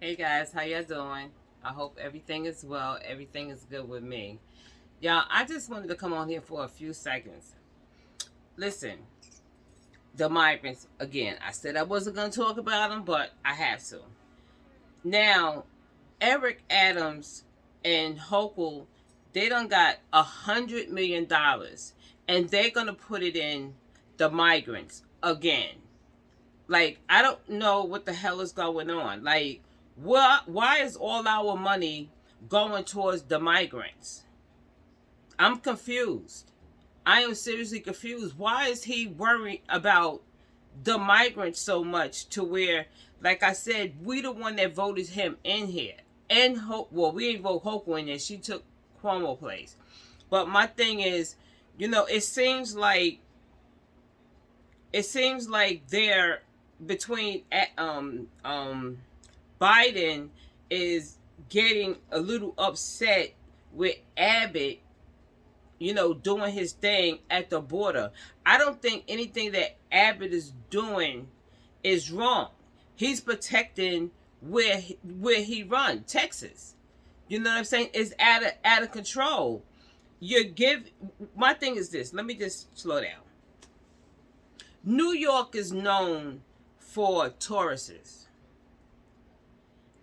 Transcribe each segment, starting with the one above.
Hey guys, how y'all doing? I hope everything is well. Everything is good with me. Y'all, I just wanted to come on here for a few seconds. Listen, the migrants, again, I said I wasn't going to talk about them, but I have to. Now, Eric Adams and Hochul, they done got $100 million and they're going to put it in the migrants again. Like, I don't know what the hell is going on. Like, why is all our money going towards the migrants? I'm confused. I am seriously confused. Why is he worried about the migrants so much to where, like I said, we the one that voted him in here. And well, we didn't vote Hochul in there. She took Cuomo place. But my thing is, it seems like they're between Biden is getting a little upset with Abbott, doing his thing at the border. I don't think anything that Abbott is doing is wrong. He's protecting where he run, Texas. You know what I'm saying? It's out of control. My thing is this. Let me just slow down. New York is known for tourists.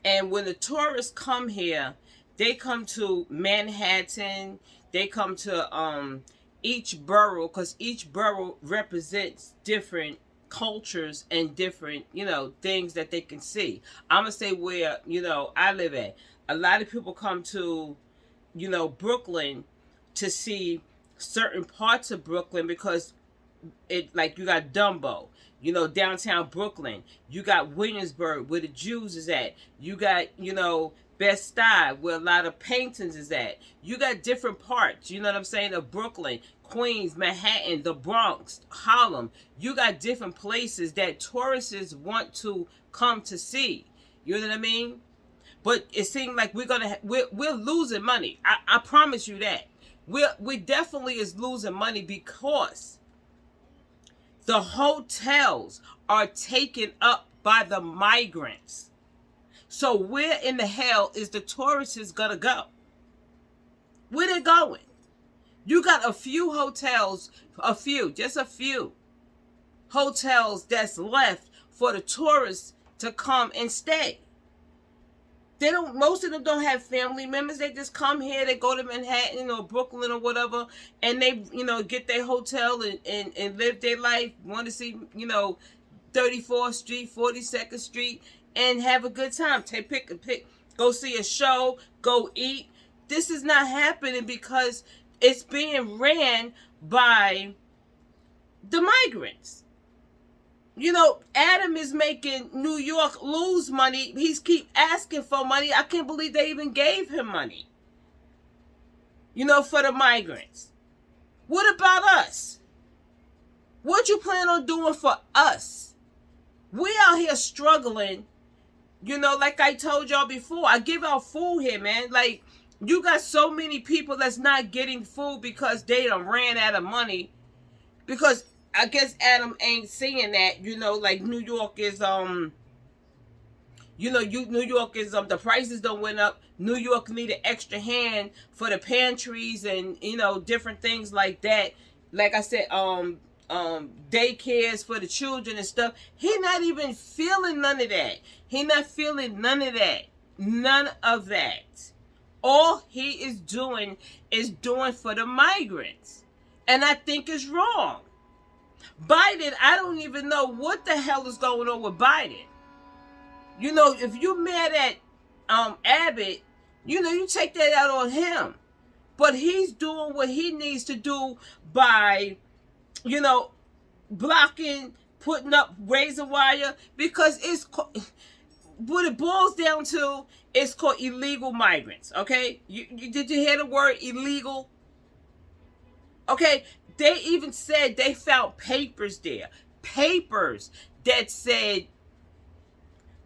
And when the tourists come here, they come to Manhattan, they come to each borough, because each borough represents different cultures and different, things that they can see. I'm going to say where, I live at. A lot of people come to, Brooklyn to see certain parts of Brooklyn because like you got Dumbo, downtown Brooklyn. You got Williamsburg, where the Jews is at. You got, Bed-Stuy, where a lot of paintings is at. You got different parts, you know what I'm saying, of Brooklyn, Queens, Manhattan, the Bronx, Harlem. You got different places that tourists want to come to see. You know what I mean? But it seems like we're losing money. I promise you that. We definitely is losing money because the hotels are taken up by the migrants. So where in the hell is the tourists gonna go? Where they going? You got a few hotels, just a few hotels that's left for the tourists to come and stay. Most of them don't have family members. They just come here, they go to Manhattan or Brooklyn or whatever, and they, get their hotel and live their life, want to see, 34th Street, 42nd Street, and have a good time. Go see a show, go eat. This is not happening because it's being ran by the migrants. Adam is making New York lose money. He's keep asking for money. I can't believe they even gave him money. For the migrants. What about us? What you plan on doing for us? We out here struggling. Like I told y'all before, I give out food here, man. Like, you got so many people that's not getting food because they done ran out of money. Because I guess Adam ain't seeing that, like New York is, New York is, the prices don't went up. New York need an extra hand for the pantries and, different things like that. Like I said, daycares for the children and stuff. He not even feeling none of that. He not feeling none of that. None of that. All he is doing for the migrants. And I think it's wrong. Biden, I don't even know what the hell is going on with Biden. If you're mad at Abbott, you take that out on him. But he's doing what he needs to do by, blocking, putting up razor wire, because what it boils down to is called illegal migrants, okay? Did you hear the word illegal? Okay, they even said they found papers there. Papers that said,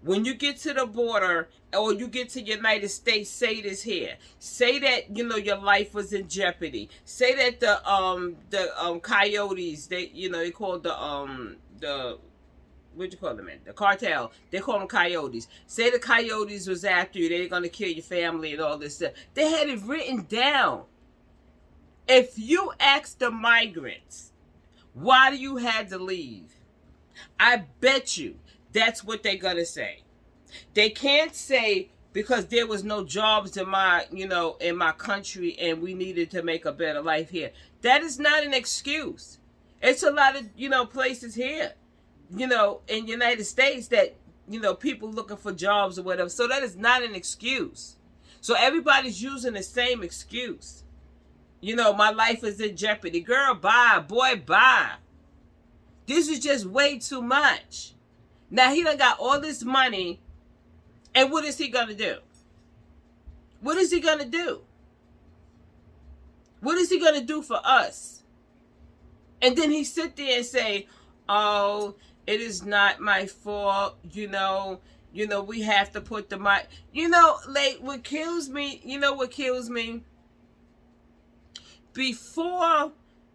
when you get to the border or you get to the United States, say this here. Say that, your life was in jeopardy. Say that the coyotes, they called the what you call them, man? The cartel. They call them coyotes. Say the coyotes was after you, they're gonna kill your family and all this stuff. They had it written down. If you ask the migrants, why do you have to leave? I bet you that's what they're gonna say. They can't say because there was no jobs in my, in my country and we needed to make a better life here. That is not an excuse. It's a lot of, places here, in the United States that, people looking for jobs or whatever. So that is not an excuse. So everybody's using the same excuse. My life is in jeopardy. Girl, bye. Boy, bye. This is just way too much. Now he done got all this money. And what is he going to do? What is he going to do? What is he going to do for us? And then he sit there and say, oh, it is not my fault. We have to put the mic. What kills me? Before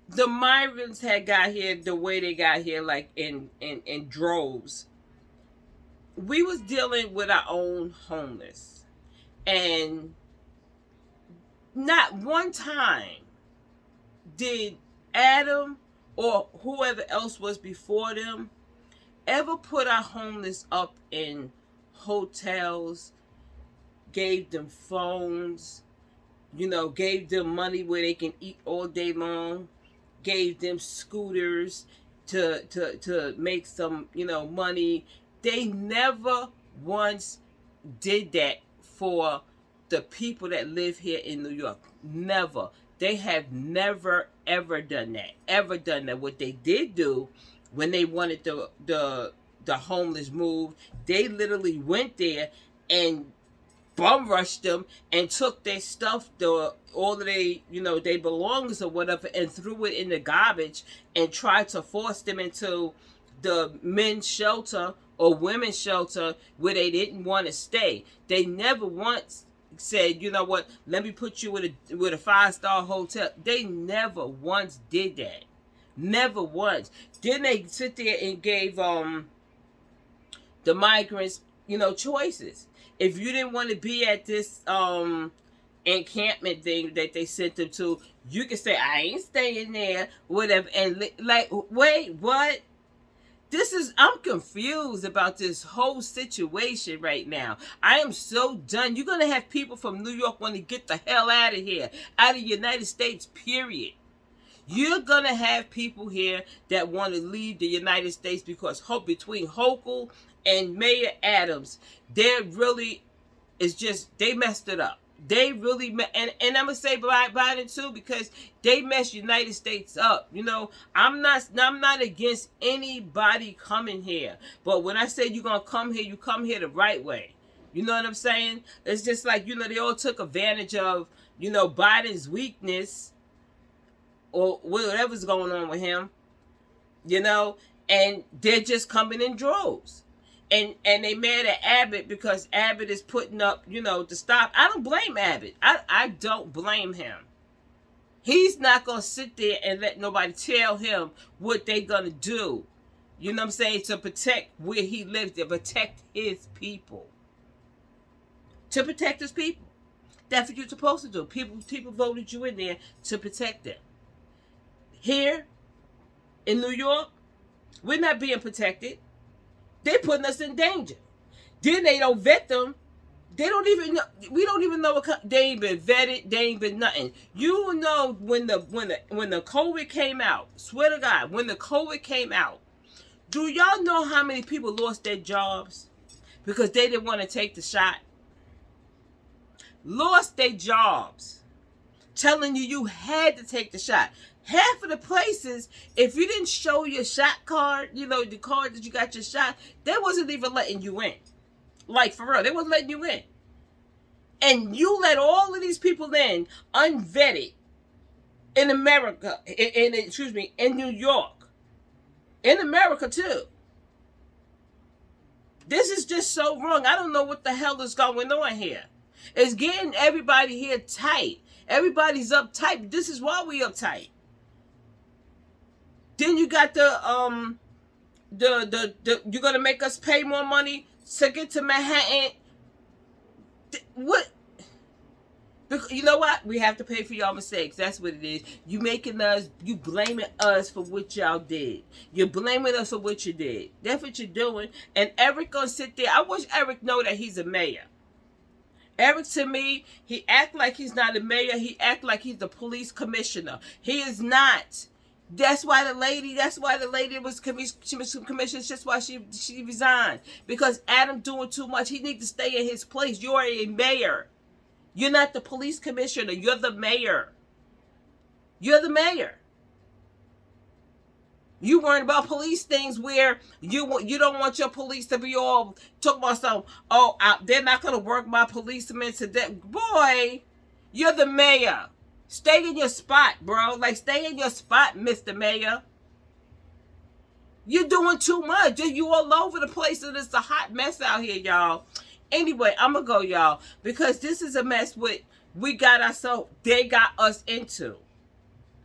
the migrants had got here the way they got here, like in droves, we was dealing with our own homeless. And not one time did Adam or whoever else was before them ever put our homeless up in hotels, gave them phones, gave them money where they can eat all day long, gave them scooters to make some, money. They never once did that for the people that live here in New York. Never. They have never, ever done that. What they did do when they wanted the homeless moved, they literally went there and bum rushed them and took their stuff, all of their belongings or whatever, and threw it in the garbage and tried to force them into the men's shelter or women's shelter where they didn't want to stay. They never once said, you know what, let me put you with a 5-star hotel. They never once did that. Never once. Then they sit there and gave the migrants, choices. If you didn't want to be at this encampment thing that they sent them to, you can say, I ain't staying there, whatever. And wait, what? I'm confused about this whole situation right now. I am so done. You're going to have people from New York want to get the hell out of here, out of the United States, period. You're going to have people here that want to leave the United States because between Hochul and Mayor Adams, they messed it up. They really, and I'm going to say Biden too, because they messed United States up. I'm not against anybody coming here. But when I say you're going to come here, you come here the right way. You know what I'm saying? It's just like, they all took advantage of, Biden's weakness or whatever's going on with him, and they're just coming in droves. And they mad at Abbott because Abbott is putting up, to stop. I don't blame Abbott. I don't blame him. He's not going to sit there and let nobody tell him what they're going to do. You know what I'm saying? To protect where he lives, to protect his people. To protect his people. That's what you're supposed to do. People voted you in there to protect them. Here in New York, we're not being protected. They're putting us in danger. Then they don't vet them. They don't even know. We don't even know what they ain't been vetted. They ain't been nothing. You know when the COVID came out. Swear to God, when the COVID came out, do y'all know how many people lost their jobs because they didn't want to take the shot? Lost their jobs, telling you had to take the shot. Half of the places, if you didn't show your shot card, the card that you got your shot, they wasn't even letting you in. Like, for real, they wasn't letting you in. And you let all of these people in, unvetted, in America, in New York. In America, too. This is just so wrong. I don't know what the hell is going on here. It's getting everybody here tight. Everybody's uptight. This is why we uptight. Then you got the you're gonna make us pay more money to get to Manhattan. What? Because you know what? We have to pay for y'all mistakes. That's what it is. You making us, you blaming us for what y'all did. You're blaming us for what you did. That's what you're doing. And Eric gonna sit there. I wish Eric know that he's a mayor. Eric, to me, he act like he's not a mayor. He act like he's the police commissioner. He is not. That's why the lady was commissioned. Just why she resigned, because Adam doing too much. He needs to stay in his place. You're a mayor. You're not the police commissioner. You're the mayor. You're the mayor. You worrying about police things where you don't want your police to be all talking about some. Oh, they're not gonna work my policemen today. Boy, you're the mayor. Stay in your spot, bro. Like, stay in your spot, Mr. Mayor. You're doing too much. You all over the place, and it's a hot mess out here, y'all. Anyway, I'm gonna go, y'all, because this is a mess we got ourselves. They got us into.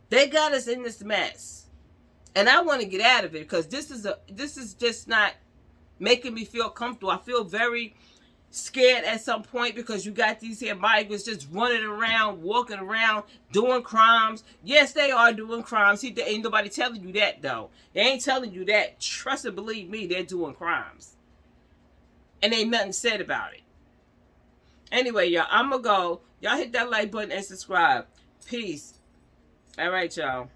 They got us in this mess, and I want to get out of it because this is just not making me feel comfortable. I feel very scared at some point because you got these here migrants just running around, walking around, doing crimes. Yes, they are doing crimes. See, there ain't nobody telling you that, though. They ain't telling you that. Trust and believe me, they're doing crimes. And ain't nothing said about it. Anyway, y'all, I'm going to go. Y'all hit that like button and subscribe. Peace. All right, y'all.